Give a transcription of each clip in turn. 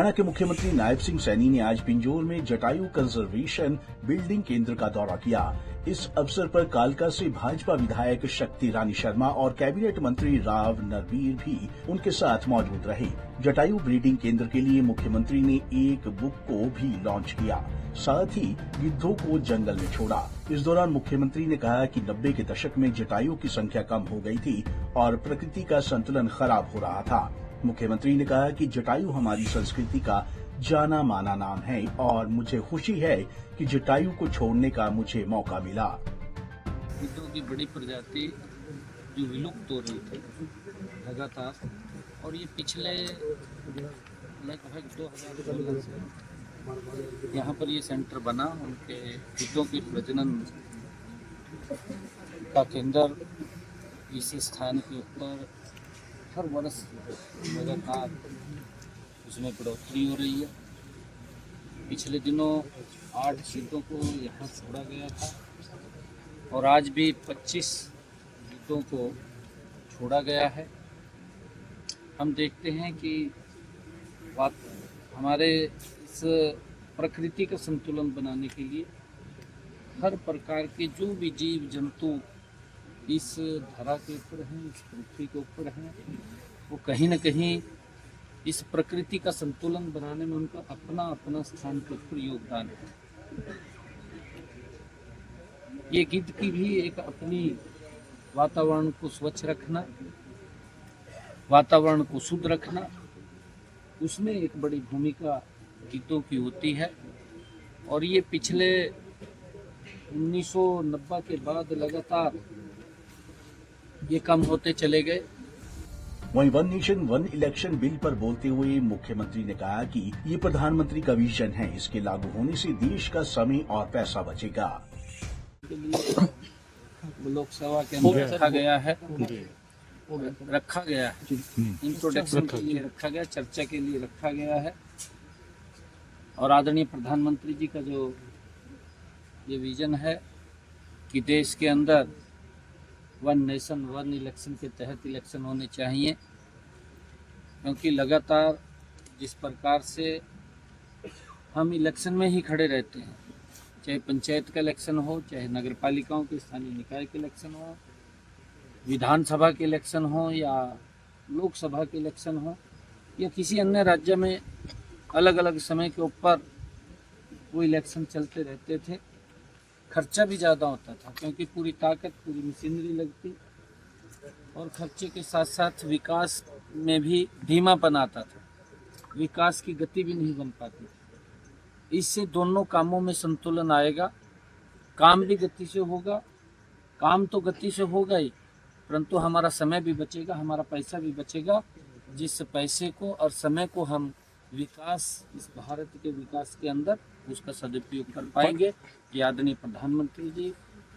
हरियाणा के मुख्यमंत्री नायब सिंह सैनी ने आज पिंजौर में जटायु कंजर्वेशन बिल्डिंग केंद्र का दौरा किया। इस अवसर पर कालका से भाजपा विधायक शक्ति रानी शर्मा और कैबिनेट मंत्री राव नरवीर भी उनके साथ मौजूद रहे। जटायु ब्रीडिंग केंद्र के लिए मुख्यमंत्री ने एक बुक को भी लॉन्च किया, साथ ही गिद्धों को जंगल में छोड़ा। इस दौरान मुख्यमंत्री ने कहा कि 90 के दशक में जटायु की संख्या कम हो गई थी और प्रकृति का संतुलन खराब हो रहा था। मुख्यमंत्री ने कहा कि जटायु हमारी संस्कृति का जाना माना नाम है और मुझे खुशी है कि जटायु को छोड़ने का मुझे मौका मिला। गिद्धों की बड़ी प्रजाति जो विलुप्त हो रही थी लगातार, और ये पिछले लगभग 2016 से यहाँ पर ये सेंटर बना। उनके गिद्धों की प्रजनन का केंद्र इसी स्थान के ऊपर हर वर्ष लगातार उसमें बढ़ोतरी हो रही है। पिछले दिनों 8 गिद्धों को यहाँ छोड़ा गया था और आज भी 25 गिद्धों को छोड़ा गया है। हम देखते हैं कि हमारे इस प्रकृति का संतुलन बनाने के लिए हर प्रकार के जो भी जीव जंतु इस धरा के ऊपर हैं, इस पृथ्वी के ऊपर हैं, वो कहीं न कहीं इस प्रकृति का संतुलन बनाने में उनका अपना अपना स्थान के ऊपर योगदान है। ये गिद्ध की भी एक अपनी वातावरण को स्वच्छ रखना, वातावरण को शुद्ध रखना, उसमें एक बड़ी भूमिका गिद्धों की होती है। और ये पिछले 1990 के बाद लगातार ये कम होते चले गए। वहीं one nation one election bill पर बोलते हुए मुख्यमंत्री ने कहा कि ये प्रधानमंत्री का विजन है, इसके लागू होने से देश का समय और पैसा बचेगा। लोकसभा के अंदर रखा गया है, इंट्रोडक्शन के लिए रखा गया, चर्चा के लिए रखा गया है। और आदरणीय प्रधानमंत्री जी का जो ये विजन है कि देश के अंदर वन नेशन वन इलेक्शन के तहत इलेक्शन होने चाहिए, क्योंकि लगातार जिस प्रकार से हम इलेक्शन में ही खड़े रहते हैं, चाहे पंचायत का इलेक्शन हो, चाहे नगर पालिकाओं के स्थानीय निकाय के इलेक्शन हो, विधानसभा के इलेक्शन हो या लोकसभा के इलेक्शन हो, या किसी अन्य राज्य में अलग अलग समय के ऊपर वो इलेक्शन चलते रहते थे। खर्चा भी ज़्यादा होता था क्योंकि पूरी ताकत, पूरी मशीनरी लगती, और खर्चे के साथ साथ विकास में भी धीमापन आता था, विकास की गति भी नहीं बन पाती। इससे दोनों कामों में संतुलन आएगा, काम भी गति से होगा, काम तो गति से होगा ही, परंतु हमारा समय भी बचेगा, हमारा पैसा भी बचेगा, जिस पैसे को और समय को हम विकास, इस भारत के विकास के अंदर उसका सदुपयोग कर पाएंगे। ये आदरणीय प्रधानमंत्री जी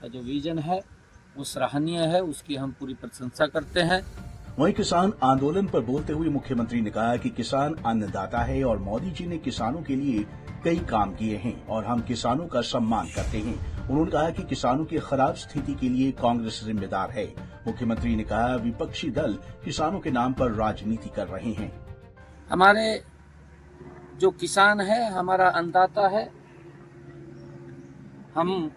का जो विजन है वो सराहनीय है, उसकी हम पूरी प्रशंसा करते हैं। वहीं किसान आंदोलन पर बोलते हुए मुख्यमंत्री ने कहा कि किसान अन्नदाता है और मोदी जी ने किसानों के लिए कई काम किए हैं और हम किसानों का सम्मान करते हैं। उन्होंने कहा कि किसानों की खराब स्थिति के लिए कांग्रेस जिम्मेदार है। मुख्यमंत्री ने कहा विपक्षी दल किसानों के नाम पर राजनीति कर रहे हैं। हमारे जो किसान है हमारा अन्नदाता है। हम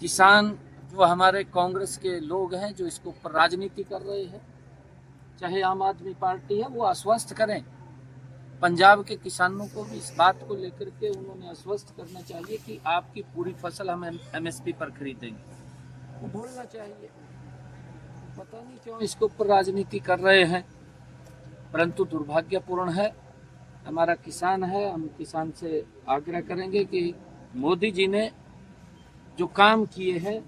किसान जो हमारे कांग्रेस के लोग हैं जो इसके ऊपर राजनीति कर रहे हैं, चाहे आम आदमी पार्टी है, वो आश्वस्त करें। पंजाब के किसानों को भी इस बात को लेकर के उन्होंने आश्वस्त करना चाहिए कि आपकी पूरी फसल हम MSP पर खरीदेंगे। वो बोलना चाहिए। पता नहीं क्यों इसके ऊपर राजनीति कर रहे हैं, परंतु दुर्भाग्यपूर्ण है। हमारा किसान है, हम किसान से आग्रह करेंगे कि मोदी जी ने जो काम किए हैं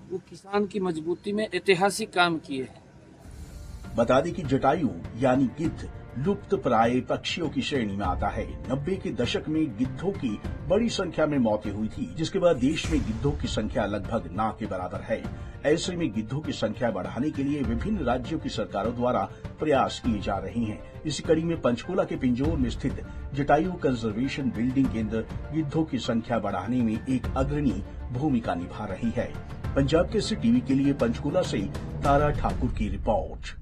वो किसान की मजबूती में ऐतिहासिक काम किए हैं। बता दें कि जटायु यानी गिद्ध लुप्त प्राय पक्षियों की श्रेणी में आता है। 90 के दशक में गिद्धों की बड़ी संख्या में मौतें हुई थी, जिसके बाद देश में गिद्धों की संख्या लगभग ना के बराबर है। ऐसे में गिद्धों की संख्या बढ़ाने के लिए विभिन्न राज्यों की सरकारों द्वारा प्रयास किए जा रहे हैं। इसी कड़ी में पंचकुला के पिंजौर में स्थित जटायु कंजर्वेशन बिल्डिंग केंद्र गिद्धों की संख्या बढ़ाने में एक अग्रणी भूमिका निभा रही है। पंजाब केसरी टीवी के लिए पंचकुला से तारा ठाकुर की रिपोर्ट।